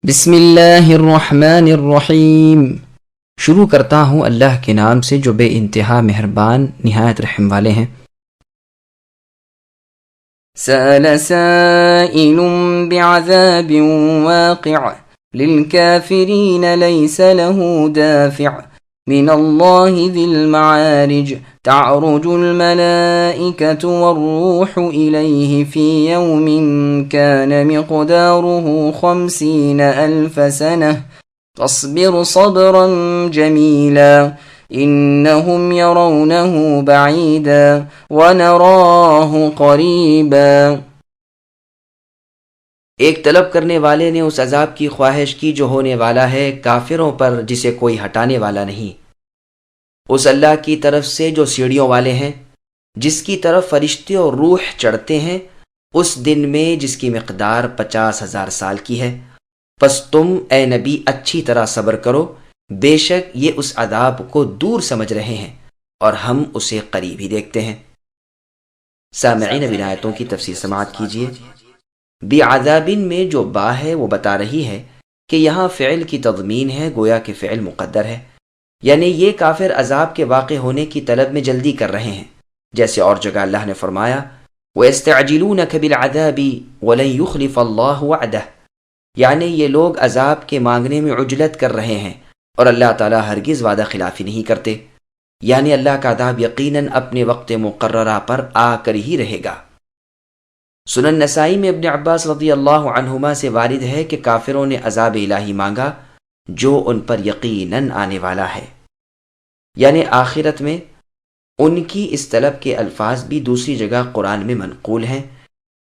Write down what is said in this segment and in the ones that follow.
بسم اللہ الرحمن الرحیم۔ شروع کرتا ہوں اللہ کے نام سے جو بے انتہا مہربان نہایت رحم والے ہیں۔ سأل سائل بعذاب واقع للكافرين ليس له دافع من الله ذي المعارج تعرج الملائكة والروح إليه في يوم كان مقداره 50,000 سنة فاصبر صبرا جميلا إنهم يرونه بعيدا ونراه قريبا۔ ایک طلب کرنے والے نے اس عذاب کی خواہش کی جو ہونے والا ہے کافروں پر جسے کوئی ہٹانے والا نہیں، اس اللہ کی طرف سے جو سیڑھیوں والے ہیں، جس کی طرف فرشتے اور روح چڑھتے ہیں، اس دن میں جس کی مقدار 50,000 سال کی ہے۔ پس تم اے نبی اچھی طرح صبر کرو، بے شک یہ اس عذاب کو دور سمجھ رہے ہیں اور ہم اسے قریب ہی دیکھتے ہیں۔ سامعین اب ان آیتوں کی تفسیر سماعت کیجیے۔ بعذابن میں جو با ہے وہ بتا رہی ہے کہ یہاں فعل کی تضمین ہے، گویا کہ فعل مقدر ہے، یعنی یہ کافر عذاب کے واقع ہونے کی طلب میں جلدی کر رہے ہیں، جیسے اور جگہ اللہ نے فرمایا وَيَسْتَعْجِلُونَكَ بِالْعَذَابِ وَلَن يُخْلِفَ اللَّهُ وَعْدَهُ، یعنی یہ لوگ عذاب کے مانگنے میں عجلت کر رہے ہیں اور اللہ تعالیٰ ہرگز وعدہ خلافی نہیں کرتے، یعنی اللہ کا عذاب یقیناً اپنے وقت مقررہ پر آ کر ہی رہے گا۔ سنن نسائی میں ابن عباس رضی اللہ عنہما سے وارد ہے کہ کافروں نے عذاب الہی مانگا جو ان پر یقیناً آنے والا ہے، یعنی آخرت میں۔ ان کی اس طلب کے الفاظ بھی دوسری جگہ قرآن میں منقول ہیں۔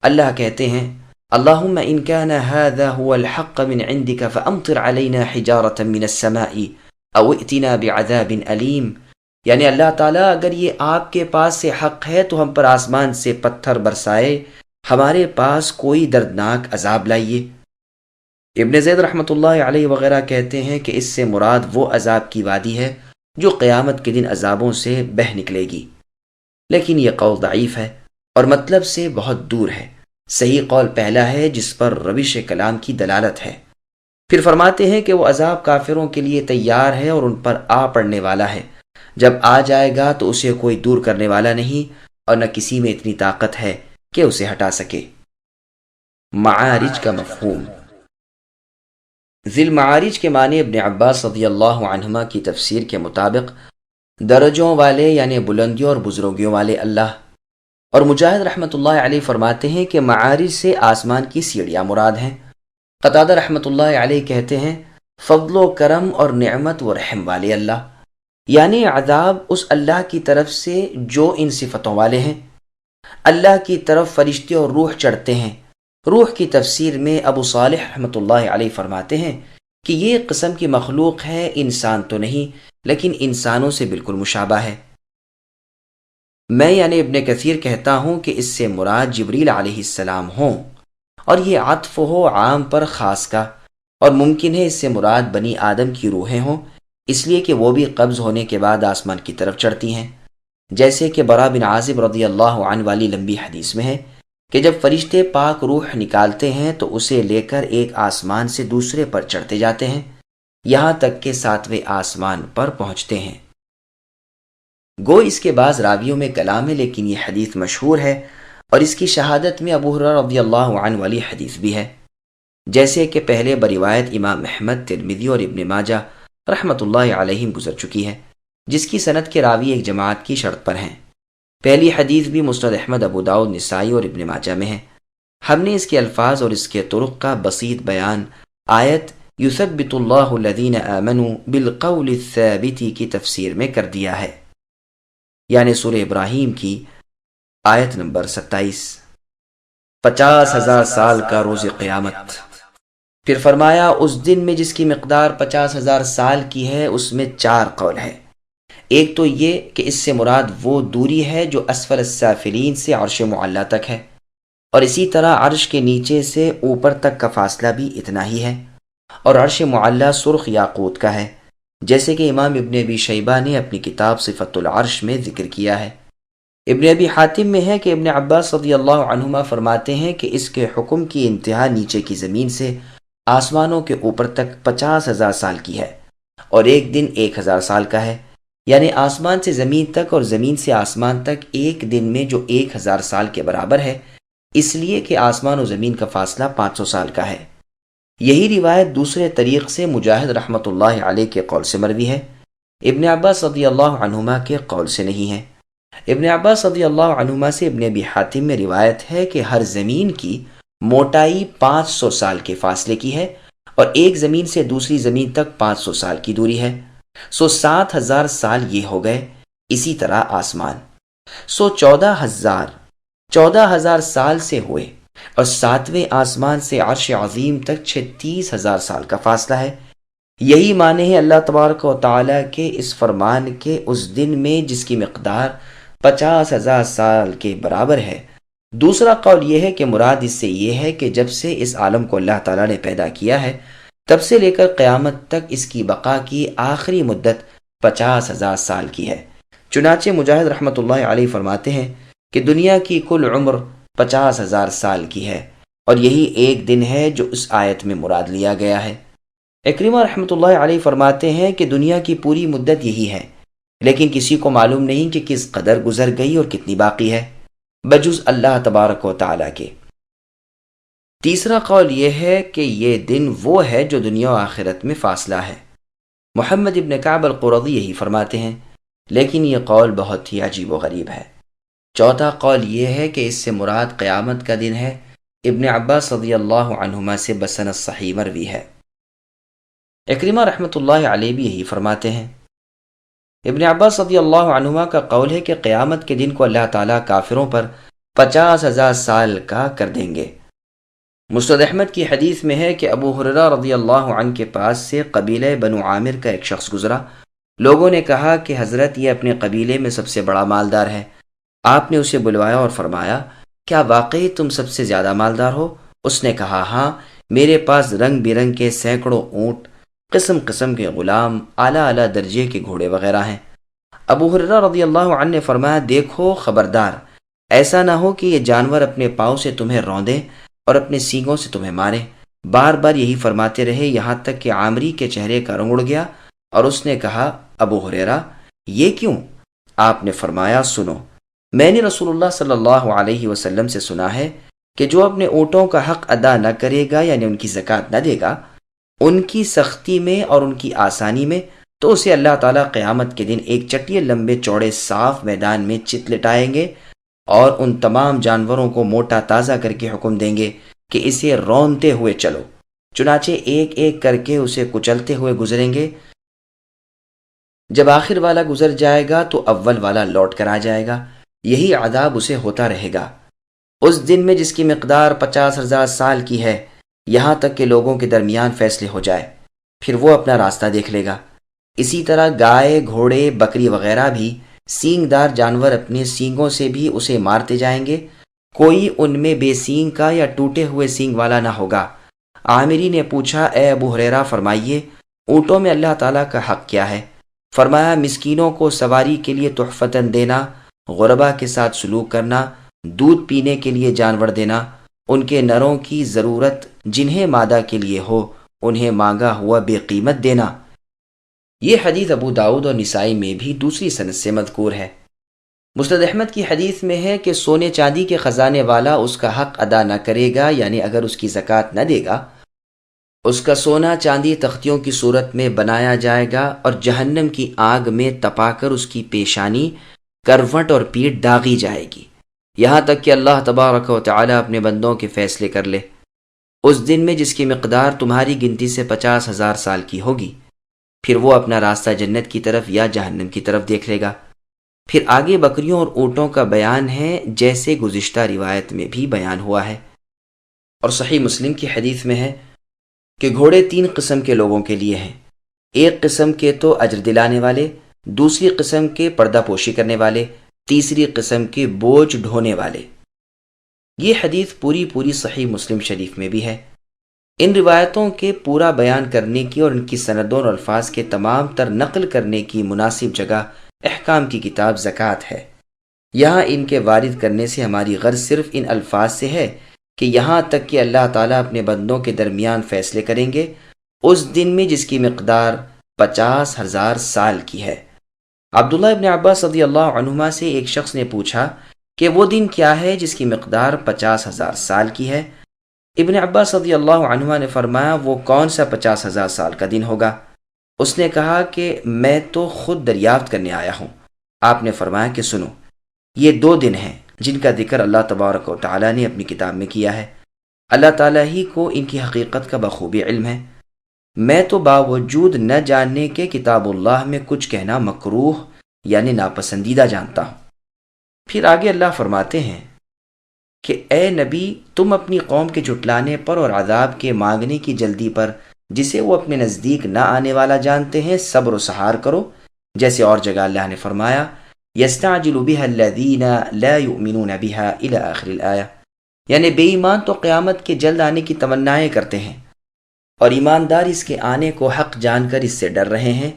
اللہ کہتے ہیں اللہم ان کان ھذا ھو الحق من عندک فامطر علینا حجارۃ من السماء او ائتنا بعذاب علیم، یعنی اللہ تعالیٰ اگر یہ آپ کے پاس سے حق ہے تو ہم پر آسمان سے پتھر برسائے، ہمارے پاس کوئی دردناک عذاب لائیے۔ ابن زید رحمۃ اللہ علیہ وغیرہ کہتے ہیں کہ اس سے مراد وہ عذاب کی وادی ہے جو قیامت کے دن عذابوں سے بہہ نکلے گی، لیکن یہ قول ضعیف ہے اور مطلب سے بہت دور ہے۔ صحیح قول پہلا ہے جس پر روش کلام کی دلالت ہے۔ پھر فرماتے ہیں کہ وہ عذاب کافروں کے لیے تیار ہے اور ان پر آ پڑنے والا ہے، جب آ جائے گا تو اسے کوئی دور کرنے والا نہیں اور نہ کسی میں اتنی طاقت ہے کہ اسے ہٹا سکے۔ معارج کا مفہوم۔ ذی المعارج کے معنی ابن عباس رضی اللہ عنہما کی تفسیر کے مطابق درجوں والے یعنی بلندیوں اور بزرگیوں والے اللہ، اور مجاہد رحمۃ اللہ علیہ فرماتے ہیں کہ معارج سے آسمان کی سیڑھیاں مراد ہیں۔ قتادہ رحمۃ اللہ علیہ کہتے ہیں فضل و کرم اور نعمت و رحم والے اللہ، یعنی عذاب اس اللہ کی طرف سے جو ان صفتوں والے ہیں۔ اللہ کی طرف فرشتے اور روح چڑھتے ہیں۔ روح کی تفسیر میں ابو صالح رحمۃ اللہ علیہ فرماتے ہیں کہ یہ قسم کی مخلوق ہے، انسان تو نہیں لیکن انسانوں سے بالکل مشابہ ہے۔ میں یعنی ابن کثیر کہتا ہوں کہ اس سے مراد جبریل علیہ السلام ہوں، اور یہ عطف ہو عام پر خاص کا، اور ممکن ہے اس سے مراد بنی آدم کی روحیں ہوں، اس لیے کہ وہ بھی قبض ہونے کے بعد آسمان کی طرف چڑھتی ہیں، جیسے کہ برا بن عازب رضی اللہ عنہ والی لمبی حدیث میں ہے کہ جب فرشتے پاک روح نکالتے ہیں تو اسے لے کر ایک آسمان سے دوسرے پر چڑھتے جاتے ہیں، یہاں تک کہ 7ویں آسمان پر پہنچتے ہیں۔ گو اس کے بعض راویوں میں کلام ہے، لیکن یہ حدیث مشہور ہے اور اس کی شہادت میں ابو ہریرہ رضی اللہ عنہ والی حدیث بھی ہے، جیسے کہ پہلے بروایت امام احمد، ترمذی اور ابن ماجہ رحمۃ اللہ علیہم گزر چکی ہے، جس کی سند کے راوی ایک جماعت کی شرط پر ہیں۔ پہلی حدیث بھی مسند احمد، ابو داؤد، نسائی اور ابن ماجہ میں ہے۔ ہم نے اس کے الفاظ اور اس کے طرق کا بسیط بیان آیت یثبت اللہ الذین آمنوا بالقول الثابت کی تفسیر میں کر دیا ہے، یعنی سورہ ابراہیم کی آیت نمبر 27، 50,000 سال کا روز قیامت۔ پھر فرمایا اس دن میں جس کی مقدار 50,000 سال کی ہے، اس میں 4 قول ہے۔ ایک تو یہ کہ اس سے مراد وہ دوری ہے جو اسفل السافلین سے عرش معلیٰ تک ہے، اور اسی طرح عرش کے نیچے سے اوپر تک کا فاصلہ بھی اتنا ہی ہے، اور عرش معلیٰ سرخ یاقوت کا ہے، جیسے کہ امام ابن ابی شیبہ نے اپنی کتاب صفت العرش میں ذکر کیا ہے۔ ابن ابی حاتم میں ہے کہ ابن عباس رضی اللہ عنہما فرماتے ہیں کہ اس کے حکم کی انتہا نیچے کی زمین سے آسمانوں کے اوپر تک 50,000 سال کی ہے، اور ایک دن 1,000 سال کا ہے، یعنی آسمان سے زمین تک اور زمین سے آسمان تک ایک دن میں جو 1,000 سال کے برابر ہے، اس لیے کہ آسمان و زمین کا فاصلہ 500 سال کا ہے۔ یہی روایت دوسرے طریق سے مجاہد رحمۃ اللہ علیہ کے قول سے مروی ہے، ابن عباس رضی اللہ عنہما کے قول سے نہیں ہے۔ ابن عباس رضی اللہ عنہما سے ابن ابی حاتم میں روایت ہے کہ ہر زمین کی موٹائی 500 سال کے فاصلے کی ہے، اور ایک زمین سے دوسری زمین تک 500 سال کی دوری ہے، سو 7,000 سال یہ ہو گئے۔ اسی طرح آسمان 14,000 سال سے ہوئے، اور 7ویں آسمان سے عرش عظیم تک 36,000 سال کا فاصلہ ہے۔ یہی معنی ہے اللہ تبارک و تعالیٰ کے اس فرمان کے اس دن میں جس کی مقدار 50,000 سال کے برابر ہے۔ دوسرا قول یہ ہے کہ مراد اس سے یہ ہے کہ جب سے اس عالم کو اللہ تعالیٰ نے پیدا کیا ہے، تب سے لے کر قیامت تک اس کی بقا کی آخری مدت 50,000 سال کی ہے۔ چنانچہ مجاہد رحمۃ اللہ علیہ فرماتے ہیں کہ دنیا کی کل عمر 50,000 سال کی ہے، اور یہی ایک دن ہے جو اس آیت میں مراد لیا گیا ہے۔ اکرمہ رحمۃ اللہ علیہ فرماتے ہیں کہ دنیا کی پوری مدت یہی ہے، لیکن کسی کو معلوم نہیں کہ کس قدر گزر گئی اور کتنی باقی ہے، بجز اللہ تبارک و تعالیٰ کے۔ تیسرا قول یہ ہے کہ یہ دن وہ ہے جو دنیا و آخرت میں فاصلہ ہے۔ محمد ابن کعب القرظی یہی فرماتے ہیں، لیکن یہ قول بہت ہی عجیب و غریب ہے۔ چوتھا قول یہ ہے کہ اس سے مراد قیامت کا دن ہے، ابن عباس رضی اللہ عنہما سے بسند صحیح مروی ہے۔ اکرمہ رحمۃ اللہ علیہ بھی یہی فرماتے ہیں۔ ابن عباس رضی اللہ عنہما کا قول ہے کہ قیامت کے دن کو اللہ تعالیٰ کافروں پر 50,000 سال کا کر دیں گے۔ مسند احمد کی حدیث میں ہے کہ ابو ہریرہ رضی اللہ عنہ کے پاس سے قبیلہ بنو عامر کا ایک شخص گزرا۔ لوگوں نے کہا کہ حضرت یہ اپنے قبیلے میں سب سے بڑا مالدار ہے۔ آپ نے اسے بلوایا اور فرمایا، کیا واقعی تم سب سے زیادہ مالدار ہو؟ اس نے کہا، ہاں، میرے پاس رنگ برنگ کے سینکڑوں اونٹ، قسم قسم کے غلام، اعلیٰ اعلیٰ درجے کے گھوڑے وغیرہ ہیں۔ ابو ہریرہ رضی اللہ عنہ نے فرمایا، دیکھو خبردار، ایسا نہ ہو کہ یہ جانور اپنے پاؤں سے تمہیں روندیں اور اپنے سینگوں سے تمہیں ماریں۔ بار بار یہی فرماتے رہے، یہاں تک کہ عامری کے چہرے کا رنگ اڑ گیا، اور اس نے کہا، ابو ہریرہ یہ کیوں؟ آپ نے فرمایا، سنو، میں نے رسول اللہ صلی اللہ علیہ وسلم سے سنا ہے کہ جو اپنے اونٹوں کا حق ادا نہ کرے گا، یعنی ان کی زکوٰۃ نہ دے گا، ان کی سختی میں اور ان کی آسانی میں، تو اسے اللہ تعالیٰ قیامت کے دن ایک چٹیے لمبے چوڑے صاف میدان میں چت لٹائیں گے، اور ان تمام جانوروں کو موٹا تازہ کر کے حکم دیں گے کہ اسے رونتے ہوئے چلو۔ چنانچہ ایک ایک کر کے اسے کچلتے ہوئے گزریں گے۔ جب آخر والا گزر جائے گا تو اول والا لوٹ کر آ جائے گا۔ یہی عذاب اسے ہوتا رہے گا اس دن میں جس کی مقدار 50,000 سال کی ہے، یہاں تک کہ لوگوں کے درمیان فیصلے ہو جائے، پھر وہ اپنا راستہ دیکھ لے گا۔ اسی طرح گائے، گھوڑے، بکری وغیرہ بھی، سینگ دار جانور اپنے سینگوں سے بھی اسے مارتے جائیں گے، کوئی ان میں بے سینگ کا یا ٹوٹے ہوئے سینگ والا نہ ہوگا۔ عامری نے پوچھا، اے ابو ہریرہ فرمائیے، اونٹوں میں اللہ تعالیٰ کا حق کیا ہے؟ فرمایا، مسکینوں کو سواری کے لیے تحفتاً دینا، غربا کے ساتھ سلوک کرنا، دودھ پینے کے لیے جانور دینا، ان کے نروں کی ضرورت جنہیں مادہ کے لیے ہو انہیں مانگا ہوا بے قیمت دینا۔ یہ حدیث ابو داؤد اور نسائی میں بھی دوسری سند سے مذکور ہے۔ مسند احمد کی حدیث میں ہے کہ سونے چاندی کے خزانے والا اس کا حق ادا نہ کرے گا، یعنی اگر اس کی زکوٰۃ نہ دے گا، اس کا سونا چاندی تختیوں کی صورت میں بنایا جائے گا اور جہنم کی آگ میں تپا کر اس کی پیشانی، کروٹ اور پیٹھ داغی جائے گی، یہاں تک کہ اللہ تبارک و تعالی اپنے بندوں کے فیصلے کر لے۔ اس دن میں جس کی مقدار تمہاری گنتی سے 50,000 سال کی ہوگی، پھر وہ اپنا راستہ جنت کی طرف یا جہنم کی طرف دیکھ لے گا۔ پھر آگے بکریوں اور اونٹوں کا بیان ہے، جیسے گزشتہ روایت میں بھی بیان ہوا ہے، اور صحیح مسلم کی حدیث میں ہے کہ گھوڑے 3 قسم کے لوگوں کے لیے ہیں۔ ایک قسم کے تو اجر دلانے والے، دوسری قسم کے پردہ پوشی کرنے والے، تیسری قسم کے بوجھ ڈھونے والے۔ یہ حدیث پوری صحیح مسلم شریف میں بھی ہے۔ ان روایتوں کے پورا بیان کرنے کی اور ان کی سندوں اور الفاظ کے تمام تر نقل کرنے کی مناسب جگہ احکام کی کتاب زکوٰۃ ہے۔ یہاں ان کے وارد کرنے سے ہماری غرض صرف ان الفاظ سے ہے کہ یہاں تک کہ اللہ تعالیٰ اپنے بندوں کے درمیان فیصلے کریں گے اس دن میں جس کی مقدار 50,000 سال کی ہے۔ عبداللہ ابن عباس رضی اللہ عنہما سے ایک شخص نے پوچھا کہ وہ دن کیا ہے جس کی مقدار 50,000 سال کی ہے؟ ابن عباس رضی اللہ عنہما نے فرمایا وہ کون سا 50,000 سال کا دن ہوگا؟ اس نے کہا کہ میں تو خود دریافت کرنے آیا ہوں۔ آپ نے فرمایا کہ سنو، یہ 2 دن ہیں جن کا ذکر اللہ تبارک و تعالیٰ نے اپنی کتاب میں کیا ہے۔ اللہ تعالیٰ ہی کو ان کی حقیقت کا بخوبی علم ہے۔ میں تو باوجود نہ جاننے کے کتاب اللہ میں کچھ کہنا مکروہ یعنی ناپسندیدہ جانتا ہوں۔ پھر آگے اللہ فرماتے ہیں کہ اے نبی، تم اپنی قوم کے جھٹلانے پر اور عذاب کے مانگنے کی جلدی پر جسے وہ اپنے نزدیک نہ آنے والا جانتے ہیں صبر و سہار کرو، جیسے اور جگہ اللہ نے فرمایا یستعجل بها الذین لا یؤمنون بها الى آخر الآیہ، یعنی بے ایمان تو قیامت کے جلد آنے کی تمنائیں کرتے ہیں اور ایماندار اس کے آنے کو حق جان کر اس سے ڈر رہے ہیں۔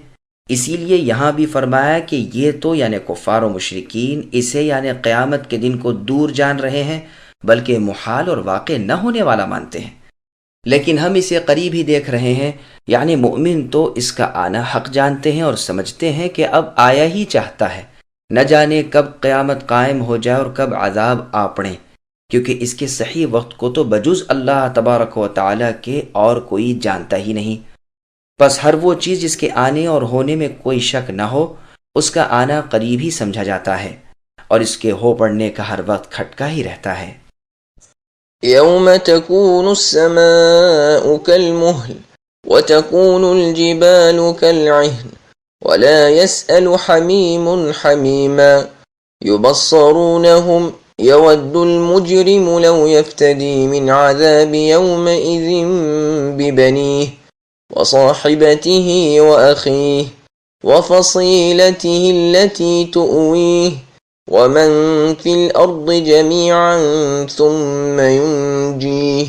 اسی لیے یہاں بھی فرمایا کہ یہ تو یعنی کفار و مشرکین اسے یعنی قیامت کے دن کو دور جان رہے ہیں بلکہ محال اور واقع نہ ہونے والا مانتے ہیں، لیکن ہم اسے قریب ہی دیکھ رہے ہیں، یعنی مؤمن تو اس کا آنا حق جانتے ہیں اور سمجھتے ہیں کہ اب آیا ہی چاہتا ہے، نہ جانے کب قیامت قائم ہو جائے اور کب عذاب آ پڑے، کیونکہ اس کے صحیح وقت کو تو بجز اللہ تبارک و تعالیٰ کے اور کوئی جانتا ہی نہیں۔ بس ہر وہ چیز جس کے آنے اور ہونے میں کوئی شک نہ ہو اس کا آنا قریب ہی سمجھا جاتا ہے اور اس کے ہو پڑنے کا ہر وقت کھٹکا ہی رہتا ہے۔ يوم تكون السماء كالمهل وتكون الجبال كالعهن ولا يسأل حميم حميما يبصرونهم يود المجرم لو يفتدي من عذاب يومئذ ببنيه وصاحبته وأخيه وفصيلته التي تؤويه ومن في الأرض جميعا ثم ينجيه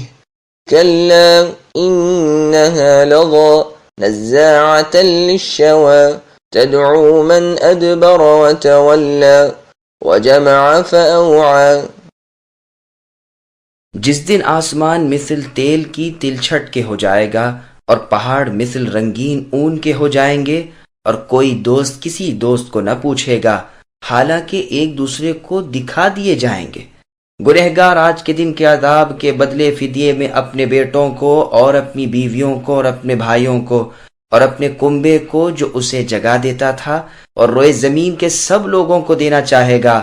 كلا إنها لظى نزاعة للشوى تدعو من أدبر وتولى وجمع فأوعى۔ جس دن آسمان مثل تیل کی تلچھٹ کے ہو جائے گا اور پہاڑ مثل رنگین اون کے ہو جائیں گے اور کوئی دوست کسی دوست کو نہ پوچھے گا حالانکہ ایک دوسرے کو دکھا دیے جائیں گے۔ گنہگار آج کے دن کے عذاب کے بدلے فدیے میں اپنے بیٹوں کو اور اپنی بیویوں کو اور اپنے بھائیوں کو اور اپنے کنبے کو جو اسے جگا دیتا تھا اور روئے زمین کے سب لوگوں کو دینا چاہے گا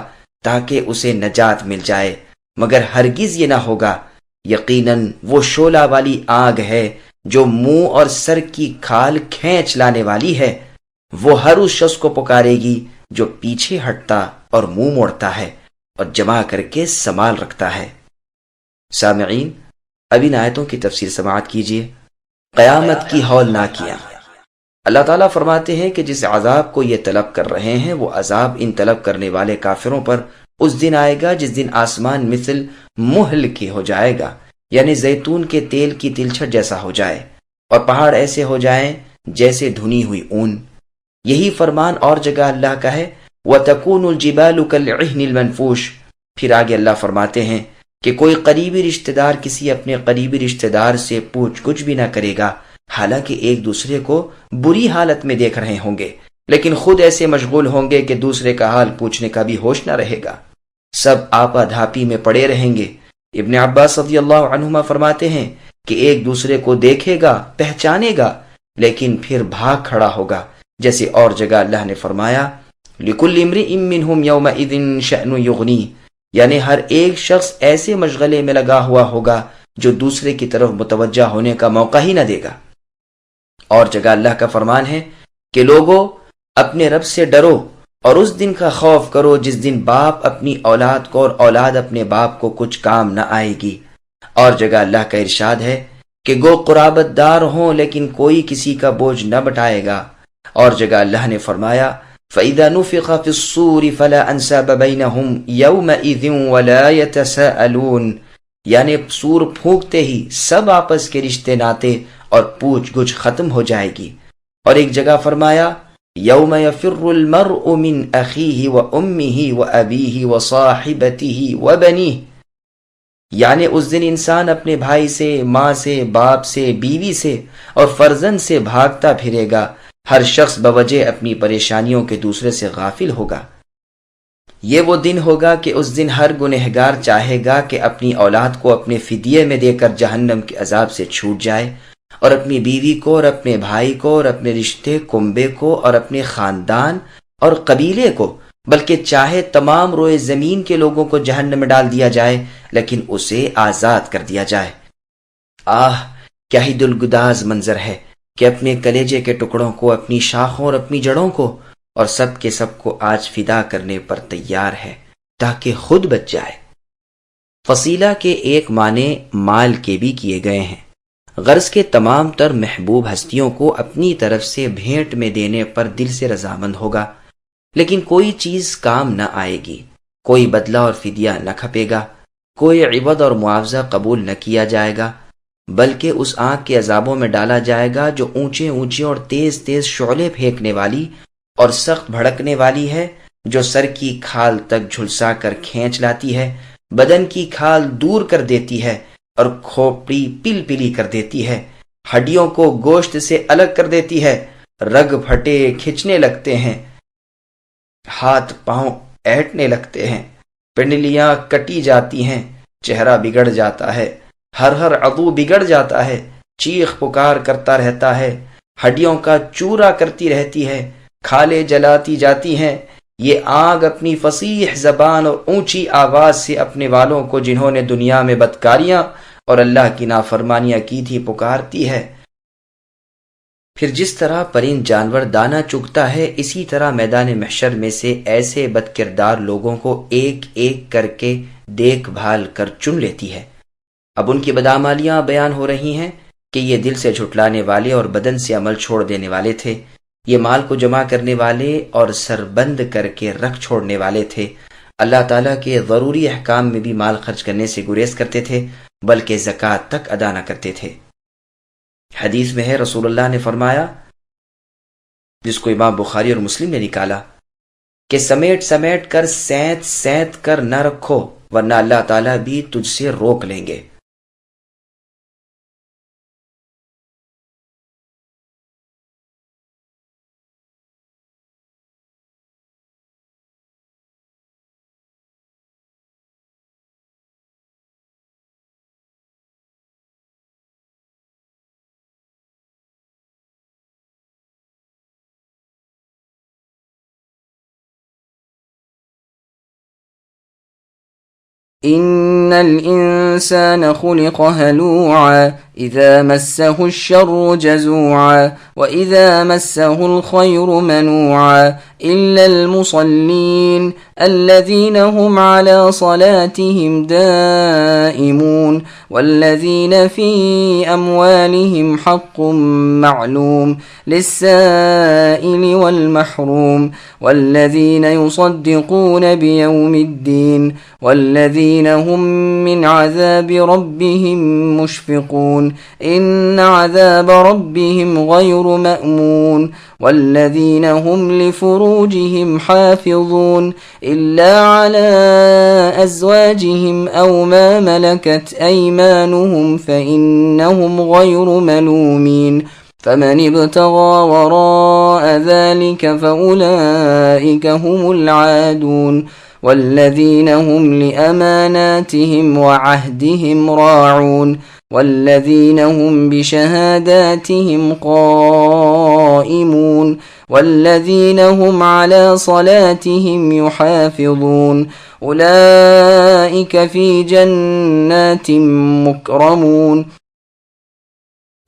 تاکہ اسے نجات مل جائے، مگر ہرگز یہ نہ ہوگا۔ یقیناً وہ شعلہ والی آگ ہے جو منہ اور سر کی کھال کھینچ لانے والی ہے، وہ ہر اس شخص کو پکارے گی جو پیچھے ہٹتا اور منہ موڑتا ہے اور جمع کر کے سنبھال رکھتا ہے۔ سامعین، اب ان آیتوں کی تفسیر سماعت کیجیے۔ قیامت کی ہولناکیاں۔ اللہ تعالیٰ فرماتے ہیں کہ جس عذاب کو یہ طلب کر رہے ہیں وہ عذاب ان طلب کرنے والے کافروں پر اس دن آئے گا جس دن آسمان مثل مہل کے ہو جائے گا، یعنی زیتون کے تیل کی تلچھٹ جیسا ہو جائے، اور پہاڑ ایسے ہو جائیں جیسے دھنی ہوئی اون۔ یہی فرمان اور جگہ اللہ کا ہے وَتَكُونُ الْجِبَالُ كَالْعِهْنِ الْمَنْفُوشِ۔ پھر آگے اللہ فرماتے ہیں کہ کوئی قریبی رشتہ دار کسی اپنے قریبی رشتہ دار سے پوچھ گچھ بھی نہ کرے گا حالانکہ ایک دوسرے کو بری حالت میں دیکھ رہے ہوں گے، لیکن خود ایسے مشغول ہوں گے کہ دوسرے کا حال پوچھنے کا بھی ہوش نہ رہے گا، سب آپا دھاپی میں پڑے رہیں گے۔ ابن عباس رضی اللہ عنہما فرماتے ہیں کہ ایک دوسرے کو دیکھے گا، پہچانے گا، لیکن پھر بھاگ کھڑا ہوگا، جیسے اور جگہ اللہ نے فرمایا لِكُلِّ امْرِئٍ مِّنْهُمْ يَوْمَئِذٍ شَأْنٌ يُغْنِيهِ، یعنی ہر ایک شخص ایسے مشغلے میں لگا ہوا ہوگا جو دوسرے کی طرف متوجہ ہونے کا موقع ہی نہ دے گا۔ اور جگہ اللہ کا فرمان ہے کہ لوگو اپنے رب سے ڈرو اور اس دن کا خوف کرو جس دن باپ اپنی اولاد کو اور اولاد اپنے باپ کو کچھ کام نہ آئے گی۔ اور جگہ اللہ کا ارشاد ہے کہ گو قرابت دار ہوں لیکن کوئی کسی کا بوجھ نہ بٹائے گا۔ اور جگہ اللہ نے فرمایا فَإِذَا نُفِخَ فِي الصُّورِ فَلَا أَنْسَابَ بَيْنَهُمْ يَوْمَئِذٍ وَلَا يَتَسَاءَلُونَ، یعنی سور پھونکتے ہی سب آپس کے رشتے ناتے اور پوچھ گچھ ختم ہو جائے گی۔ اور ایک جگہ فرمایا یوم یفر المرء من اخیہ و امہ و ابیہ و صاحبتہ و بنیہ، یعنی اس دن انسان اپنے بھائی سے، ماں سے، باپ سے، بیوی سے اور فرزند سے بھاگتا پھرے گا، ہر شخص بوجہ اپنی پریشانیوں کے دوسرے سے غافل ہوگا۔ یہ وہ دن ہوگا کہ اس دن ہر گنہگار چاہے گا کہ اپنی اولاد کو اپنے فدیے میں دے کر جہنم کے عذاب سے چھوٹ جائے، اور اپنی بیوی کو اور اپنے بھائی کو اور اپنے رشتے کنبے کو اور اپنے خاندان اور قبیلے کو، بلکہ چاہے تمام روئے زمین کے لوگوں کو جہنم میں ڈال دیا جائے لیکن اسے آزاد کر دیا جائے۔ آہ، کیا ہی دلگداز منظر ہے کہ اپنے کلیجے کے ٹکڑوں کو، اپنی شاخوں اور اپنی جڑوں کو اور سب کے سب کو آج فدا کرنے پر تیار ہے تاکہ خود بچ جائے۔ فصیلہ کے ایک معنی مال کے بھی کیے گئے ہیں۔ غرض کے تمام تر محبوب ہستیوں کو اپنی طرف سے بھیٹ میں دینے پر دل سے رضامند ہوگا، لیکن کوئی چیز کام نہ آئے گی، کوئی بدلہ اور فدیہ نہ کھپے گا، کوئی عوض اور معاوضہ قبول نہ کیا جائے گا، بلکہ اس آگ کے عذابوں میں ڈالا جائے گا جو اونچے اونچے اور تیز تیز شعلے پھینکنے والی اور سخت بھڑکنے والی ہے، جو سر کی کھال تک جھلسا کر کھینچ لاتی ہے، بدن کی کھال دور کر دیتی ہے اور کھوپڑی پل پلی کر دیتی ہے، ہڈیوں کو گوشت سے الگ کر دیتی ہے، رگ پھٹے کھچنے لگتے ہیں، ہاتھ پاؤں ایٹنے لگتے ہیں، پنڈلیاں کٹی جاتی ہیں، چہرہ بگڑ جاتا ہے، ہر عضو بگڑ جاتا ہے، چیخ پکار کرتا رہتا ہے، ہڈیوں کا چورا کرتی رہتی ہے، کھالیں جلاتی جاتی ہیں۔ یہ آگ اپنی فصیح زبان اور اونچی آواز سے اپنے والوں کو جنہوں نے دنیا میں بدکاریاں اور اللہ کی نافرمانیاں کی تھی پکارتی ہے۔ پھر جس طرح پرند جانور دانہ چگتا ہے، اسی طرح میدان محشر میں سے ایسے بد کردار لوگوں کو ایک ایک کر کے دیکھ بھال کر چن لیتی ہے۔ اب ان کی بدعمالیاں بیان ہو رہی ہیں کہ یہ دل سے جھٹلانے والے اور بدن سے عمل چھوڑ دینے والے تھے، یہ مال کو جمع کرنے والے اور سربند کر کے رکھ چھوڑنے والے تھے، اللہ تعالیٰ کے ضروری احکام میں بھی مال خرچ کرنے سے گریز کرتے تھے، بلکہ زکوٰۃ تک ادا نہ کرتے تھے۔ حدیث میں ہے، رسول اللہ نے فرمایا، جس کو امام بخاری اور مسلم نے نکالا، کہ سمیٹ سمیٹ کر سینت سینت کر نہ رکھو، ورنہ اللہ تعالیٰ بھی تجھ سے روک لیں گے۔ إن الإنسان خلق هلوعا إذا مسه الشر جزوعا وإذا مسه الخير منوعا إلا المصلين الذين هم على صلاتهم دائمون والذين في أموالهم حق معلوم للسائل والمحروم والذين يصدقون بيوم الدين والذين هم من عذاب ربهم مشفقون إن عذاب ربهم غير مأمون والذين هم لفروجهم حافظون إلا على أزواجهم أو ما ملكت أيمانهم فإنهم غير ملومين فمن ابتغى وراء ذلك فأولئك هم العادون والذين هم لأماناتهم وعهدهم راعون والذين هم بشهاداتهم قائمون والذين هم على صلاتهم يحافظون أولئك في جنات مكرمون۔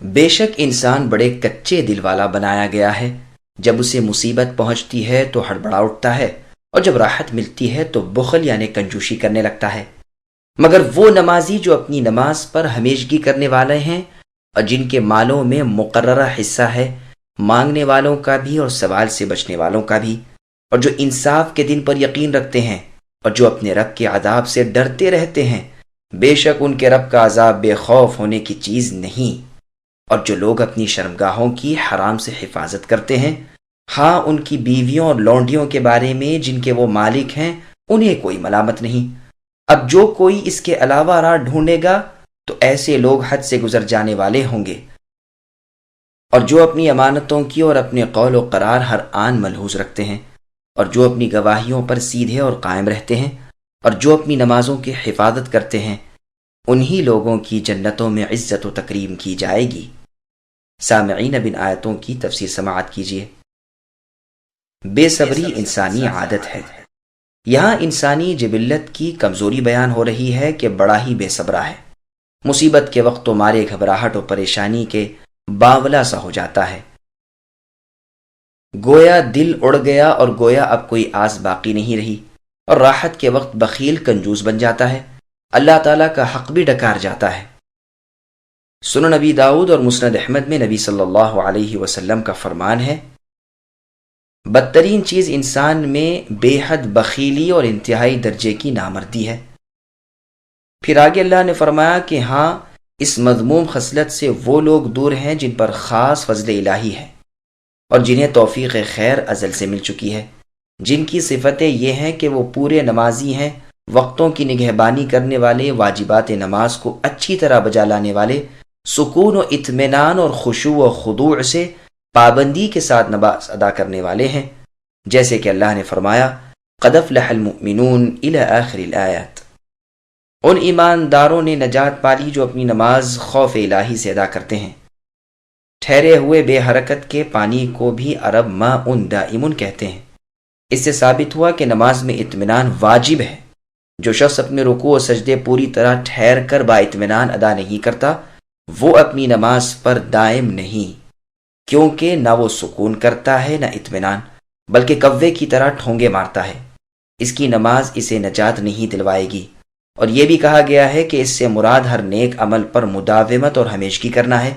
بے شک انسان بڑے کچے دل والا بنایا گیا ہے، جب اسے مصیبت پہنچتی ہے تو ہڑبڑا اٹھتا ہے، اور جب راحت ملتی ہے تو بخل یعنی کنجوسی کرنے لگتا ہے۔ مگر وہ نمازی جو اپنی نماز پر ہمیشگی کرنے والے ہیں اور جن کے مالوں میں مقررہ حصہ ہے، مانگنے والوں کا بھی اور سوال سے بچنے والوں کا بھی، اور جو انصاف کے دن پر یقین رکھتے ہیں اور جو اپنے رب کے عذاب سے ڈرتے رہتے ہیں، بے شک ان کے رب کا عذاب بے خوف ہونے کی چیز نہیں۔ اور جو لوگ اپنی شرمگاہوں کی حرام سے حفاظت کرتے ہیں، ہاں ان کی بیویوں اور لونڈیوں کے بارے میں جن کے وہ مالک ہیں، انہیں کوئی ملامت نہیں۔ اب جو کوئی اس کے علاوہ راہ ڈھونڈے گا تو ایسے لوگ حد سے گزر جانے والے ہوں گے، اور جو اپنی امانتوں کی اور اپنے قول و قرار ہر آن ملحوظ رکھتے ہیں، اور جو اپنی گواہیوں پر سیدھے اور قائم رہتے ہیں، اور جو اپنی نمازوں کی حفاظت کرتے ہیں، انہی لوگوں کی جنتوں میں عزت و تکریم کی جائے گی۔ سامعین، اب ان آیتوں کی تفسیر سماعت کیجیے۔ بے صبری انسانی عادت ہے۔ یہاں انسانی جبلت کی کمزوری بیان ہو رہی ہے کہ بڑا ہی بے صبرا ہے، مصیبت کے وقت تو مارے گھبراہٹ اور پریشانی کے باولا سا ہو جاتا ہے، گویا دل اڑ گیا اور گویا اب کوئی آس باقی نہیں رہی، اور راحت کے وقت بخیل کنجوس بن جاتا ہے، اللہ تعالیٰ کا حق بھی ڈکار جاتا ہے۔ سنن نبی داؤد اور مسند احمد میں نبی صلی اللہ علیہ وسلم کا فرمان ہے، بدترین چیز انسان میں بے حد بخیلی اور انتہائی درجے کی نامردی ہے۔ پھر آگے اللہ نے فرمایا کہ ہاں، اس مذموم خصلت سے وہ لوگ دور ہیں جن پر خاص فضل الہی ہے اور جنہیں توفیق خیر ازل سے مل چکی ہے، جن کی صفتیں یہ ہیں کہ وہ پورے نمازی ہیں، وقتوں کی نگہبانی کرنے والے، واجبات نماز کو اچھی طرح بجا لانے والے، سکون و اطمینان اور خشوع و خضوع سے پابندی کے ساتھ نماز ادا کرنے والے ہیں، جیسے کہ اللہ نے فرمایا قد افلح المؤمنون الی آخر الآیات۔ ان ایمانداروں نے نجات پالی جو اپنی نماز خوف الہی سے ادا کرتے ہیں۔ ٹھہرے ہوئے بے حرکت کے پانی کو بھی عرب ماء دائم کہتے ہیں۔ اس سے ثابت ہوا کہ نماز میں اطمینان واجب ہے۔ جو شخص اپنے رکوع و سجدے پوری طرح ٹھہر کر با اطمینان ادا نہیں کرتا، وہ اپنی نماز پر دائم نہیں، کیونکہ نہ وہ سکون کرتا ہے نہ اطمینان، بلکہ کوے کی طرح ٹھونگے مارتا ہے۔ اس کی نماز اسے نجات نہیں دلوائے گی۔ اور یہ بھی کہا گیا ہے کہ اس سے مراد ہر نیک عمل پر مداومت اور ہمیشگی کرنا ہے،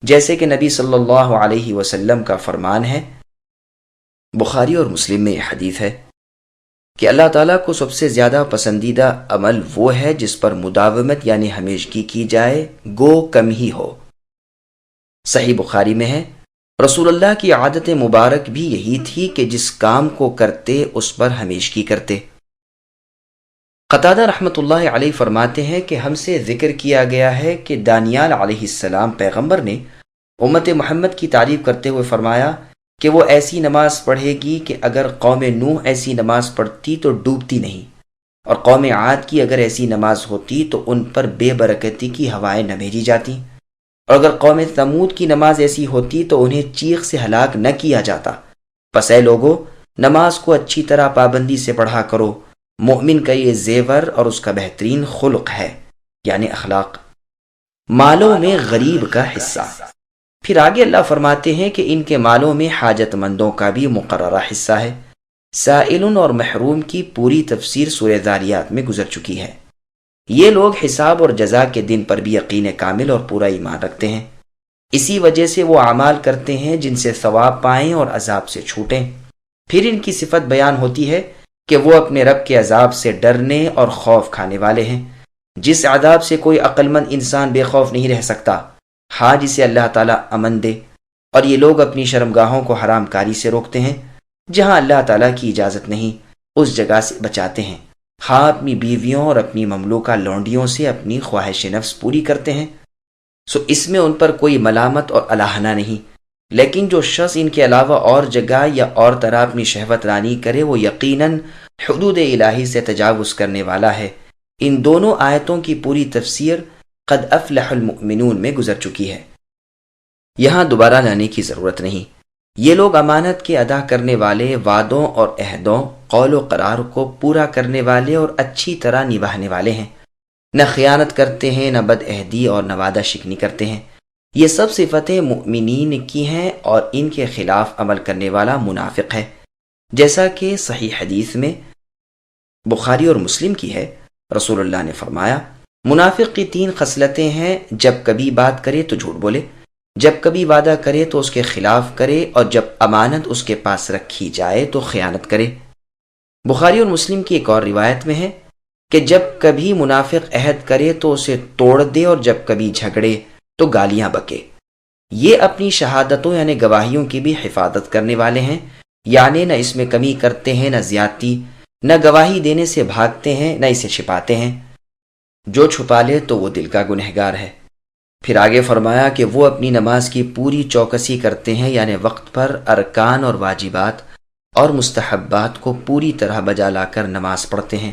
جیسے کہ نبی صلی اللہ علیہ وسلم کا فرمان ہے، بخاری اور مسلم میں یہ حدیث ہے کہ اللہ تعالیٰ کو سب سے زیادہ پسندیدہ عمل وہ ہے جس پر مداومت یعنی ہمیشگی کی جائے، گو کم ہی ہو۔ صحیح بخاری میں ہے، رسول اللہ کی عادت مبارک بھی یہی تھی کہ جس کام کو کرتے اس پر ہمیشگی کرتے۔ قتادہ رحمۃ اللہ علیہ فرماتے ہیں کہ ہم سے ذکر کیا گیا ہے کہ دانیال علیہ السلام پیغمبر نے امت محمد کی تعریف کرتے ہوئے فرمایا کہ وہ ایسی نماز پڑھے گی کہ اگر قوم نوح ایسی نماز پڑھتی تو ڈوبتی نہیں، اور قوم عاد کی اگر ایسی نماز ہوتی تو ان پر بے برکتی کی ہوائیں نہ بھیجی جاتی، اور اگر قوم ثمود کی نماز ایسی ہوتی تو انہیں چیخ سے ہلاک نہ کیا جاتا۔ پس اے لوگو، نماز کو اچھی طرح پابندی سے پڑھا کرو، مومن کا یہ زیور اور اس کا بہترین خلق ہے، یعنی اخلاق۔ مالوں میں غریب کا حصہ۔ پھر آگے اللہ فرماتے ہیں کہ ان کے مالوں میں حاجت مندوں کا بھی مقررہ حصہ ہے۔ سائل اور محروم کی پوری تفسیر سورہ ذاریات میں گزر چکی ہے۔ یہ لوگ حساب اور جزا کے دن پر بھی یقین کامل اور پورا ایمان رکھتے ہیں، اسی وجہ سے وہ اعمال کرتے ہیں جن سے ثواب پائیں اور عذاب سے چھوٹیں۔ پھر ان کی صفت بیان ہوتی ہے کہ وہ اپنے رب کے عذاب سے ڈرنے اور خوف کھانے والے ہیں، جس عذاب سے کوئی عقل مند انسان بے خوف نہیں رہ سکتا، ہاں جسے اللہ تعالیٰ امن دے۔ اور یہ لوگ اپنی شرمگاہوں کو حرام کاری سے روکتے ہیں، جہاں اللہ تعالیٰ کی اجازت نہیں اس جگہ سے بچاتے ہیں، ہاں اپنی بیویوں اور اپنی مملوکہ لونڈیوں سے اپنی خواہش نفس پوری کرتے ہیں، سو اس میں ان پر کوئی ملامت اور الہانہ نہیں۔ لیکن جو شخص ان کے علاوہ اور جگہ یا اور طرح اپنی شہوت رانی کرے، وہ یقیناً حدود الہی سے تجاوز کرنے والا ہے۔ ان دونوں آیتوں کی پوری تفسیر قد افلح المؤمنون میں گزر چکی ہے، یہاں دوبارہ لانے کی ضرورت نہیں۔ یہ لوگ امانت کے ادا کرنے والے، وعدوں اور عہدوں، قول و قرار کو پورا کرنے والے اور اچھی طرح نبھانے والے ہیں، نہ خیانت کرتے ہیں، نہ بد عہدی اور نہ وعدہ شکنی کرتے ہیں۔ یہ سب صفتیں مؤمنین کی ہیں، اور ان کے خلاف عمل کرنے والا منافق ہے، جیسا کہ صحیح حدیث میں بخاری اور مسلم کی ہے۔ رسول اللہ نے فرمایا، منافق کی 3 خصلتیں ہیں، جب کبھی بات کرے تو جھوٹ بولے، جب کبھی وعدہ کرے تو اس کے خلاف کرے، اور جب امانت اس کے پاس رکھی جائے تو خیانت کرے۔ بخاری اور مسلم کی ایک اور روایت میں ہے کہ جب کبھی منافق عہد کرے تو اسے توڑ دے، اور جب کبھی جھگڑے تو گالیاں بکے۔ یہ اپنی شہادتوں یعنی گواہیوں کی بھی حفاظت کرنے والے ہیں، یعنی نہ اس میں کمی کرتے ہیں نہ زیادتی، نہ گواہی دینے سے بھاگتے ہیں نہ اسے چھپاتے ہیں، جو چھپا لے تو وہ دل کا گنہگار ہے۔ پھر آگے فرمایا کہ وہ اپنی نماز کی پوری چوکسی کرتے ہیں، یعنی وقت پر ارکان اور واجبات اور مستحبات کو پوری طرح بجا لا کر نماز پڑھتے ہیں۔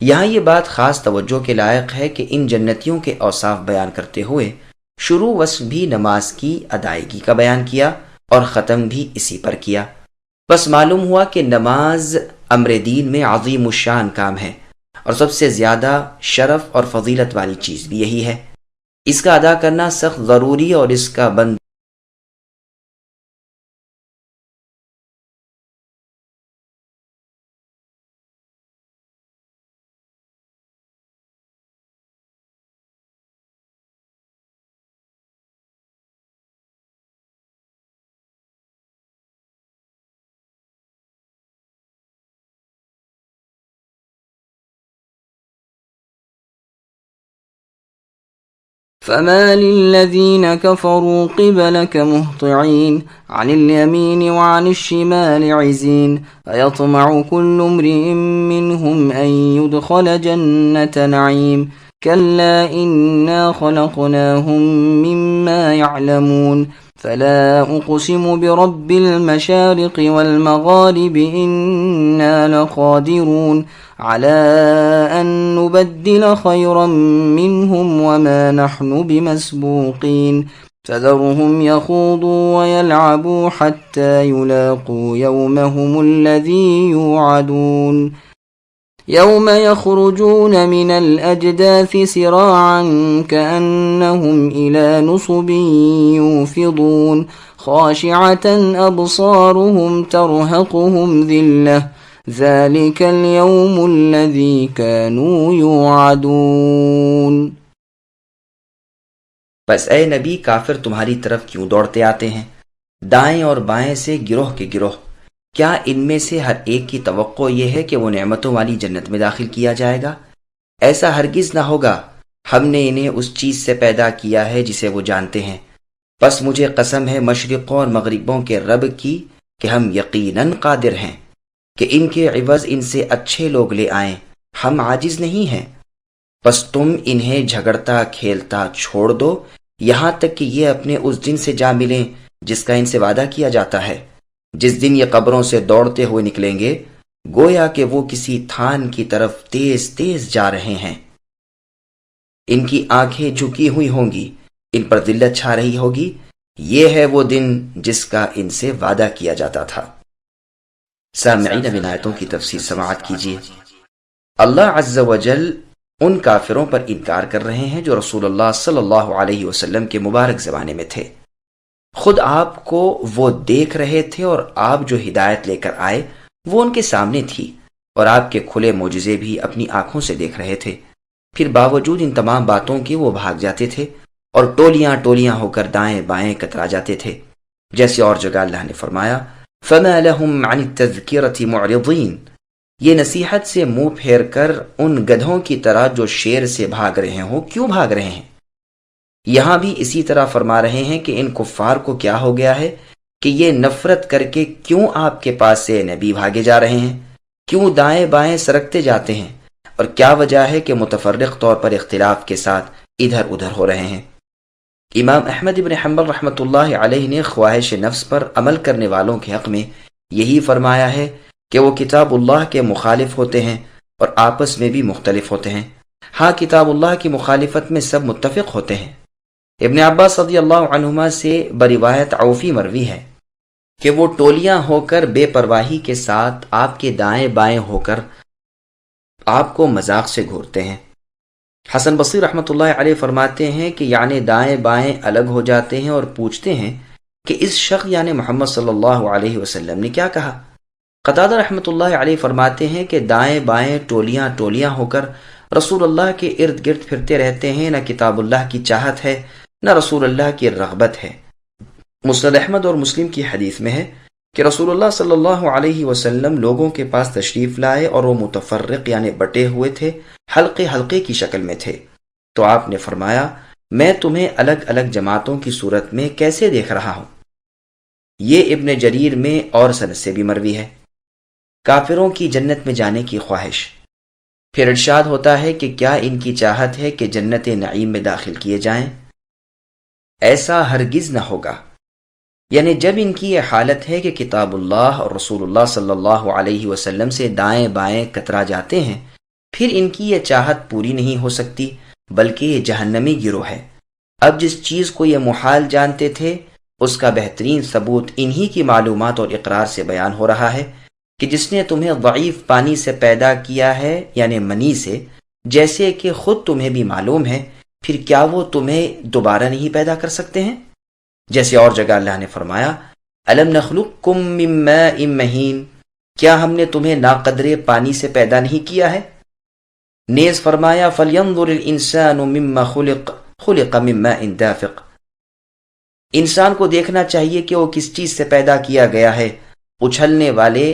یہاں یہ بات خاص توجہ کے لائق ہے کہ ان جنتیوں کے اوصاف بیان کرتے ہوئے شروع وصف بھی نماز کی ادائیگی کا بیان کیا اور ختم بھی اسی پر کیا۔ بس معلوم ہوا کہ نماز امر دین میں عظیم الشان کام ہے، اور سب سے زیادہ شرف اور فضیلت والی چیز بھی یہی ہے۔ اس کا ادا کرنا سخت ضروری اور اس کا بند فما للذين كفروا قبلك مهطعين عن اليمين وعن الشمال عزين أيطمع كل امرئ منهم أن يدخل جنة نعيم كلا إنا خلقناهم مما يعلمون فلا أقسم برب المشارق والمغارب إنا لقادرون على أن نبدل خيرا منهم وما نحن بمسبوقين فذرهم يخوضوا ويلعبوا حتى يلاقوا يومهم الذي يوعدون يوم يخرجون من الأجداث سراعا كأنهم إلى نصب يوفضون خاشعة أبصارهم ترهقهم ذلة ذلك اليوم الذي كانوا يوعدون۔ بس اے نبی، کافر تمہاری طرف کیوں دوڑتے آتے ہیں، دائیں اور بائیں سے گروہ کے گروہ؟ کیا ان میں سے ہر ایک کی توقع یہ ہے کہ وہ نعمتوں والی جنت میں داخل کیا جائے گا؟ ایسا ہرگز نہ ہوگا۔ ہم نے انہیں اس چیز سے پیدا کیا ہے جسے وہ جانتے ہیں، بس مجھے قسم ہے مشرقوں اور مغربوں کے رب کی کہ ہم یقیناً قادر ہیں کہ ان کے عوض ان سے اچھے لوگ لے آئیں۔ ہم عاجز نہیں ہیں۔ بس تم انہیں جھگڑتا کھیلتا چھوڑ دو یہاں تک کہ یہ اپنے اس دن سے جا ملیں جس کا ان سے وعدہ کیا جاتا ہے، جس دن یہ قبروں سے دوڑتے ہوئے نکلیں گے گویا کہ وہ کسی تھان کی طرف تیز تیز جا رہے ہیں۔ ان کی آنکھیں جھکی ہوئی ہوں گی، ان پر ذلت چھا رہی ہوگی۔ یہ ہے وہ دن جس کا ان سے وعدہ کیا جاتا تھا۔ سامعین، اب ان آیتوں کی تفسیر سماعت کیجیے۔ اللہ عز و جل ان کافروں پر انکار کر رہے ہیں جو رسول اللہ صلی اللہ علیہ وسلم کے مبارک زمانے میں تھے۔ خود آپ کو وہ دیکھ رہے تھے اور آپ جو ہدایت لے کر آئے وہ ان کے سامنے تھی، اور آپ کے کھلے معجزے بھی اپنی آنکھوں سے دیکھ رہے تھے۔ پھر باوجود ان تمام باتوں کے وہ بھاگ جاتے تھے اور ٹولیاں ٹولیاں ہو کر دائیں بائیں کترا جاتے تھے، جیسے اور جگہ اللہ نے فرمایا فَمَا لَهُمْ عَنِ التَّذْكِرَةِ مُعْرِضِينَ، یہ نصیحت سے منہ پھیر کر ان گدھوں کی طرح جو شیر سے بھاگ رہے ہوں کیوں بھاگ رہے ہیں؟ یہاں بھی اسی طرح فرما رہے ہیں کہ ان کفار کو کیا ہو گیا ہے کہ یہ نفرت کر کے کیوں آپ کے پاس سے نبی بھاگے جا رہے ہیں، کیوں دائیں بائیں سرکتے جاتے ہیں، اور کیا وجہ ہے کہ متفرق طور پر اختلاف کے ساتھ ادھر ادھر ہو رہے ہیں۔ امام احمد ابن حنبل رحمۃ اللہ علیہ نے خواہش نفس پر عمل کرنے والوں کے حق میں یہی فرمایا ہے کہ وہ کتاب اللہ کے مخالف ہوتے ہیں اور آپس میں بھی مختلف ہوتے ہیں۔ ہاں، کتاب اللہ کی مخالفت میں سب متفق ہوتے ہیں۔ ابن عباس رضی اللہ عنہما سے بروایت عوفی مروی ہے کہ وہ ٹولیاں ہو کر بے پرواہی کے ساتھ آپ کے دائیں بائیں ہو کر آپ کو مذاق سے گھورتے ہیں۔ حسن بصری رحمۃ اللہ علیہ فرماتے ہیں کہ یعنی دائیں بائیں الگ ہو جاتے ہیں اور پوچھتے ہیں کہ اس شخص یعنی محمد صلی اللہ علیہ وسلم نے کیا کہا۔ قتادہ رحمۃ اللہ علیہ فرماتے ہیں کہ دائیں بائیں ٹولیاں ٹولیاں ہو کر رسول اللہ کے ارد گرد پھرتے رہتے ہیں، نہ کتاب اللہ کی چاہت ہے نہ رسول اللہ کی رغبت ہے۔ مسند احمد اور مسلم کی حدیث میں ہے کہ رسول اللہ صلی اللہ علیہ وسلم لوگوں کے پاس تشریف لائے اور وہ متفرق یعنی بٹے ہوئے تھے، حلقے حلقے کی شکل میں تھے، تو آپ نے فرمایا میں تمہیں الگ الگ جماعتوں کی صورت میں کیسے دیکھ رہا ہوں۔ یہ ابن جریر میں اور سند سے بھی مروی ہے۔ کافروں کی جنت میں جانے کی خواہش۔ پھر ارشاد ہوتا ہے کہ کیا ان کی چاہت ہے کہ جنت نعیم میں داخل کیے جائیں؟ ایسا ہرگز نہ ہوگا۔ یعنی جب ان کی یہ حالت ہے کہ کتاب اللہ اور رسول اللہ صلی اللہ علیہ وسلم سے دائیں بائیں کترا جاتے ہیں، پھر ان کی یہ چاہت پوری نہیں ہو سکتی، بلکہ یہ جہنمی گروہ ہے۔ اب جس چیز کو یہ محال جانتے تھے، اس کا بہترین ثبوت انہی کی معلومات اور اقرار سے بیان ہو رہا ہے کہ جس نے تمہیں ضعیف پانی سے پیدا کیا ہے، یعنی منی سے، جیسے کہ خود تمہیں بھی معلوم ہے، پھر کیا وہ تمہیں دوبارہ نہیں پیدا کر سکتے ہیں؟ جیسے اور جگہ اللہ نے فرمایا الم نخلقکم من ماء مہین، کیا ہم نے تمہیں ناقدرے پانی سے پیدا نہیں کیا ہے؟ نیز فرمایا فلینظر الانسان مما خلق من ماء دافق، انسان کو دیکھنا چاہیے کہ وہ کس چیز سے پیدا کیا گیا ہے، اچھلنے والے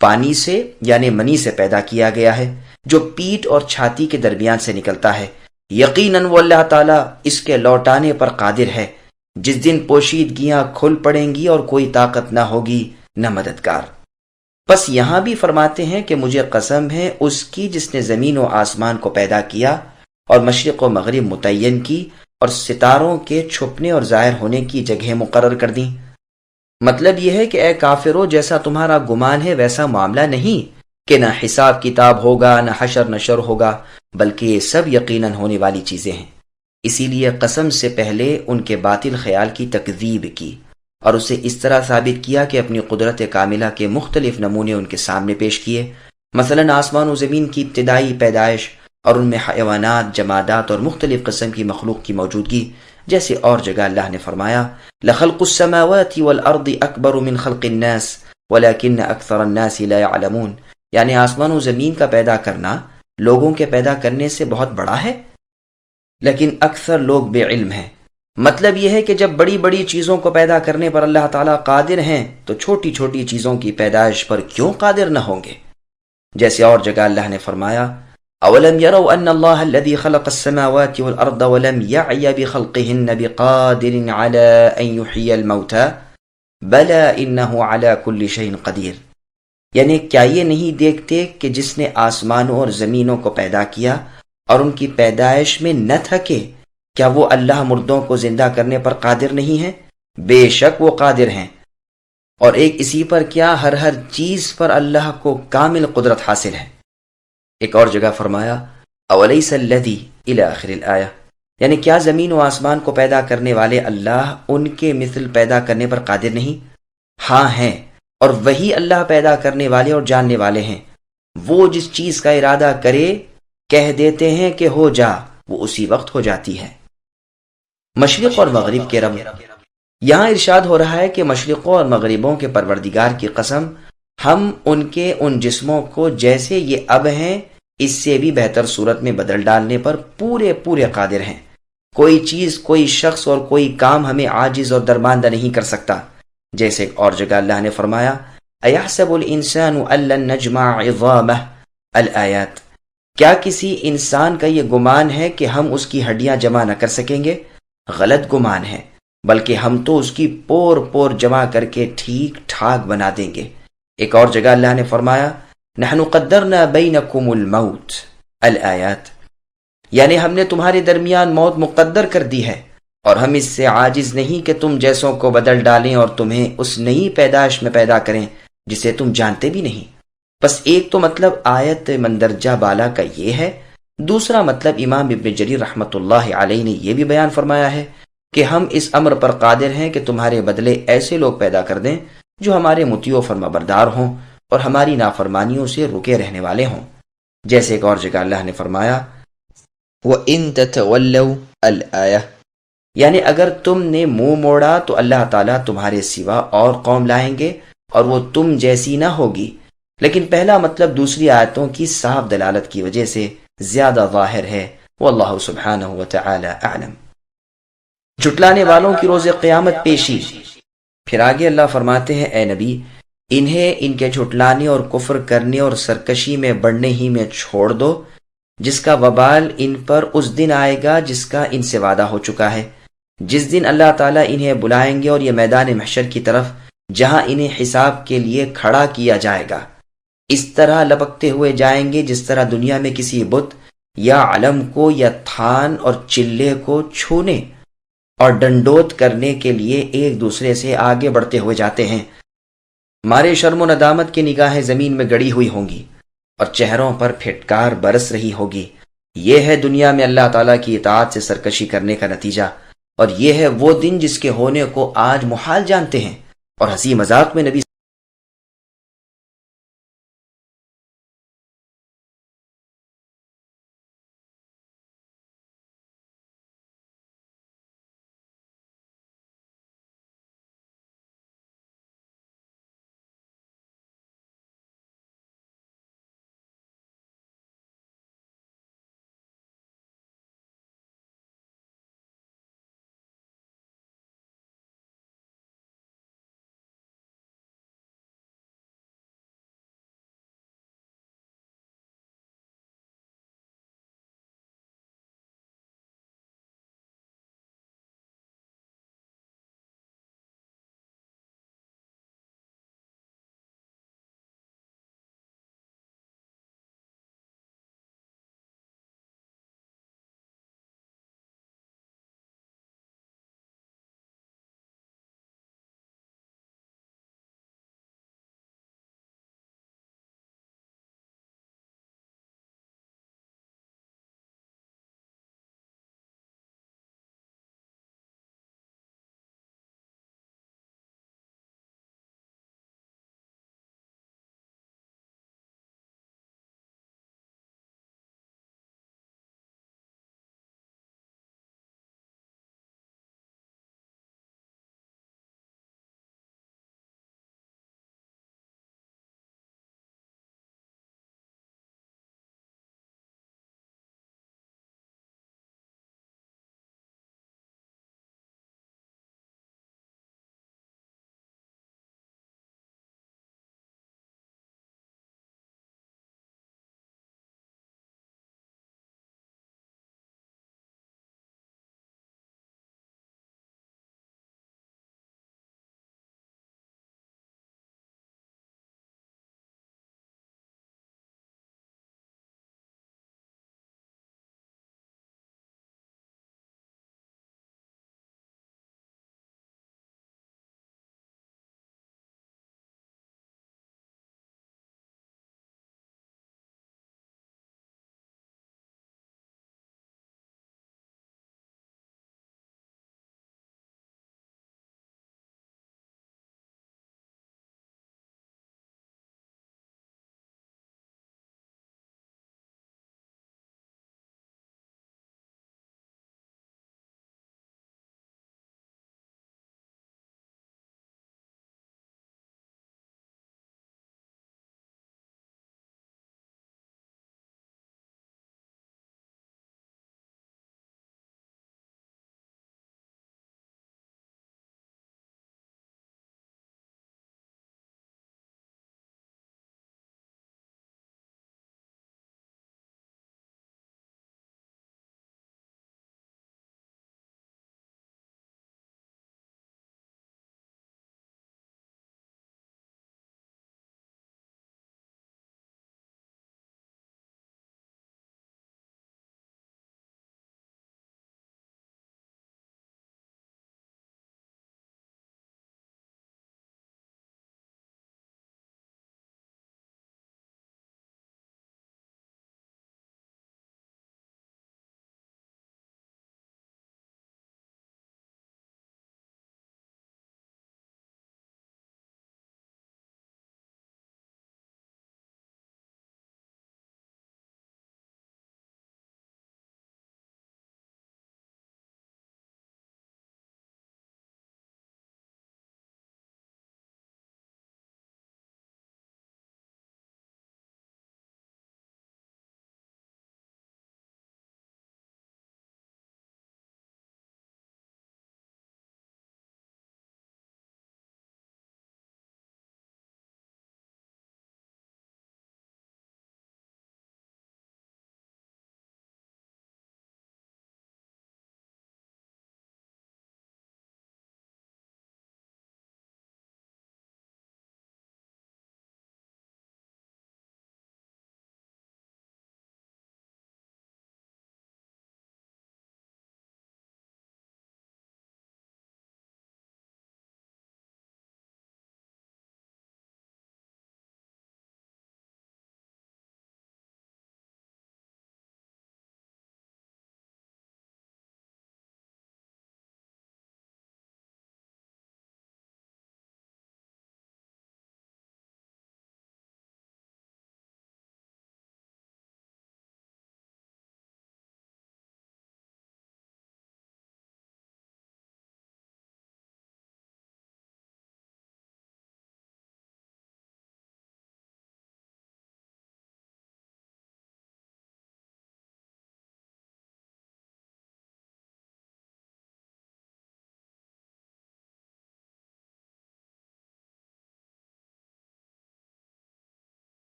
پانی سے یعنی منی سے پیدا کیا گیا ہے جو پیٹ اور چھاتی کے درمیان سے نکلتا ہے۔ یقیناً وہ اللہ تعالیٰ اس کے لوٹانے پر قادر ہے، جس دن پوشیدگیاں کھل پڑیں گی اور کوئی طاقت نہ ہوگی نہ مددگار۔ بس یہاں بھی فرماتے ہیں کہ مجھے قسم ہے اس کی جس نے زمین و آسمان کو پیدا کیا اور مشرق و مغرب متعین کی اور ستاروں کے چھپنے اور ظاہر ہونے کی جگہیں مقرر کر دیں۔ مطلب یہ ہے کہ اے کافرو، جیسا تمہارا گمان ہے ویسا معاملہ نہیں کہ نہ حساب کتاب ہوگا نہ حشر نشر ہوگا، بلکہ یہ سب یقیناً ہونے والی چیزیں ہیں۔ اسی لیے قسم سے پہلے ان کے باطل خیال کی تکذیب کی اور اسے اس طرح ثابت کیا کہ اپنی قدرت کاملہ کے مختلف نمونے ان کے سامنے پیش کیے، مثلا آسمان و زمین کی ابتدائی پیدائش اور ان میں حیوانات، جمادات اور مختلف قسم کی مخلوق کی موجودگی، جیسے اور جگہ اللہ نے فرمایا لخلق السماوات والارض اکبر من خلق الناس ولكن اکثر الناس لا يعلمون، یعنی آسمان و زمین کا پیدا کرنا لوگوں کے پیدا کرنے سے بہت بڑا ہے، لیکن اکثر لوگ بے علم ہیں۔ مطلب یہ ہے کہ جب بڑی بڑی چیزوں کو پیدا کرنے پر اللہ تعالیٰ قادر ہیں تو چھوٹی چھوٹی چیزوں کی پیدائش پر کیوں قادر نہ ہوں گے؟ جیسے اور جگہ اللہ نے فرمایا اولم يروا ان الله الذي خلق السماوات والارض ولم يعي بخلقهن بقادر على ان يحيي الموتى بلى انه على كل شيء قدير، یعنی کیا یہ نہیں دیکھتے کہ جس نے آسمانوں اور زمینوں کو پیدا کیا اور ان کی پیدائش میں نہ تھکے، کیا وہ اللہ مردوں کو زندہ کرنے پر قادر نہیں ہے؟ بے شک وہ قادر ہیں، اور ایک اسی پر کیا ہر چیز پر اللہ کو کامل قدرت حاصل ہے۔ ایک اور جگہ فرمایا اولیس الذی الی آخر الآیہ، یعنی کیا زمین و آسمان کو پیدا کرنے والے اللہ ان کے مثل پیدا کرنے پر قادر نہیں؟ ہاں ہیں، اور وہی اللہ پیدا کرنے والے اور جاننے والے ہیں۔ وہ جس چیز کا ارادہ کرے کہہ دیتے ہیں کہ ہو جا، وہ اسی وقت ہو جاتی ہے۔ مشرق اور مغرب کے رب، یہاں ارشاد ہو رہا ہے کہ مشرقوں اور مغربوں کے پروردگار کی قسم، ہم ان کے ان جسموں کو جیسے یہ اب ہیں اس سے بھی بہتر صورت میں بدل ڈالنے پر پورے قادر ہیں۔ کوئی چیز، کوئی شخص اور کوئی کام ہمیں عاجز اور درماندہ نہیں کر سکتا۔ جیسے ایک اور جگہ اللہ نے فرمایا ایحسب الانسان ان لن نجمع عظامہ الآیات، کیا کسی انسان کا یہ گمان ہے کہ ہم اس کی ہڈیاں جمع نہ کر سکیں گے؟ غلط گمان ہے، بلکہ ہم تو اس کی پور جمع کر کے ٹھیک ٹھاک بنا دیں گے۔ ایک اور جگہ اللہ نے فرمایا نحن قدرنا بینکم الموت الآیات، یعنی ہم نے تمہارے درمیان موت مقدر کر دی ہے، اور ہم اس سے عاجز نہیں کہ تم جیسوں کو بدل ڈالیں اور تمہیں اس نئی پیدائش میں پیدا کریں جسے تم جانتے بھی نہیں۔ بس ایک تو مطلب آیت مندرجہ بالا کا یہ ہے، دوسرا مطلب امام ابن جریر رحمۃ اللہ علیہ نے یہ بھی بیان فرمایا ہے کہ ہم اس امر پر قادر ہیں کہ تمہارے بدلے ایسے لوگ پیدا کر دیں جو ہمارے مطیع و فرما بردار ہوں اور ہماری نافرمانیوں سے رکے رہنے والے ہوں۔ جیسے ایک اور جگہ اللہ نے فرمایا وَإِن تَتَوَلَّوْا الْآیَةِ، یعنی اگر تم نے منہ موڑا تو اللہ تعالیٰ تمہارے سوا اور قوم لائیں گے اور وہ تم جیسی نہ ہوگی۔ لیکن پہلا مطلب دوسری آیتوں کی صاف دلالت کی وجہ سے زیادہ ظاہر ہے، واللہ سبحانہ وتعالی اعلم۔ جھٹلانے والوں کی روز قیامت پیشی۔ پھر آگے اللہ فرماتے ہیں اے نبی، انہیں ان کے جھٹلانے اور کفر کرنے اور سرکشی میں بڑھنے ہی میں چھوڑ دو، جس کا وبال ان پر اس دن آئے گا جس کا ان سے وعدہ ہو چکا ہے، جس دن اللہ تعالیٰ انہیں بلائیں گے اور یہ میدان محشر کی طرف جہاں انہیں حساب کے لیے کھڑا کیا جائے گا۔ اس طرح لپکتے ہوئے جائیں گے جس طرح دنیا میں کسی بت یا علم کو یا تھان اور چلے کو چھونے اور ڈنڈوت کرنے کے لیے ایک دوسرے سے آگے بڑھتے ہوئے جاتے ہیں۔ مارے شرم و ندامت کی نگاہیں زمین میں گڑی ہوئی ہوں گی اور چہروں پر پھٹکار برس رہی ہوگی۔ یہ ہے دنیا میں اللہ تعالیٰ کی اطاعت سے سرکشی کرنے کا نتیجہ، اور یہ ہے وہ دن جس کے ہونے کو آج محال جانتے ہیں، اور ہنسی مذاق میں نبی